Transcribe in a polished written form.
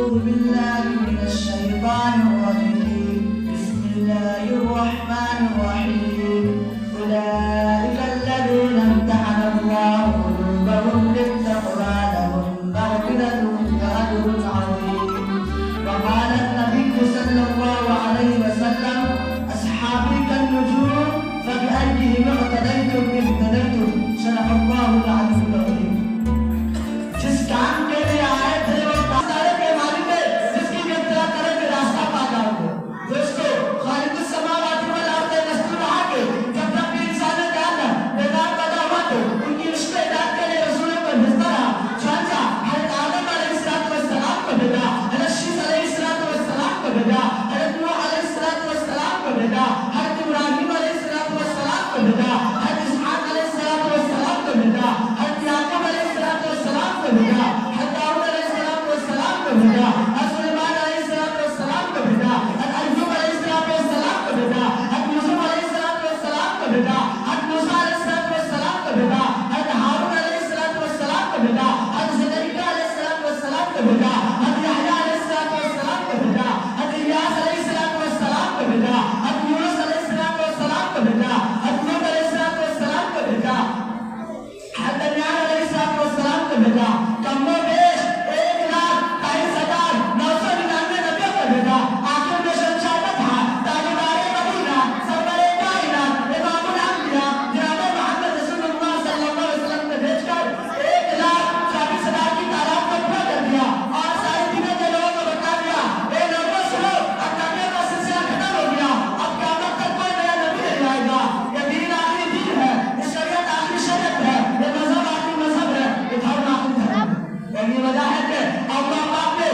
أعوذ بالله من الشيطان الرجيم بسم الله الرحمن الرحيم أولئك الذين امتحن الله قلوبهم للتقوى لهم مغفرة وأجر عظيم. وقال النبي صلى الله عليه وسلم أصحابي كالنجوم فبأيهم اقتديتم اهتديتم. صدق الله العلي العظيم. جس کام کے لیے آئے تھے وہ سارے کے مالک ہے جس کی ابتدا کرے کہ راستہ پا جاؤ گے. دوستو خالق السماوات والارض نستر آگے جب تک بھی انسان جان بیدار پیدا ہوا تو ان کی رشتے اجاد کے لیے رسولوں کو بھیجتا رہا. چانچہ حضرت آدم علیہ السلام کو بھیجا, حضرت شیس علیہ السلام کو بھیجا, حضرت نوح علیہ السلام کو بھیجا, حضرت ابراہیم علیہ السلام کو بھیجا, حضرت اسحاق علیہ السلام کو بھیجا, حضرت یعقوب علیہ السلام کو بھیجا, حضرت داؤد علیہ السلام کو بھیجا, حضرت سلیمان علیہ السلام کو بھیجا, حضرت ایوب علیہ السلام کو بھیجا, حضرت یوسف علیہ السلام کو بھیجا, حضرت موسیٰ علیہ السلام کو بھیجا, حضرت ہارون علیہ السلام کو بھیجا, حضرت زکریا علیہ السلام کو بھیجا, حضرت یحییٰ علیہ السلام کو بھیجا, حضرت الیاس علیہ السلام کو بھیجا, حضرت یونس علیہ السلام کو بھیجا, حضرت نوح علیہ السلام کو بھیجا, حضرت دانیال علیہ السلام کو بھیجا. کم و بیش 1,22,999 نبیوں کو بھیجا. آخر میں شہنشاہ تھا تاجدار مدینہ سرور کائنات امام الانبیاء جناب محمد رسول اللہ صلی اللہ علیہ وسلم نے بھیج کر 1,24,000 کی تعداد کو پورا کر دیا اور ساری دنیا کے لوگوں کو بتا دیا اے لوگوں سنو اب نبیوں کا سلسلہ ختم ہو گیا, اب قیامت تک کوئی نیا نبی نہیں آئے گا. یہ دین آخری دین ہے, یہ شریعت آخری شریعت ہے, یہ مذہب آخری مذہب ہے, یہ دھرم آخری دھرم ہے. اور یہ وجہ ہے کہ اللہ پاک نے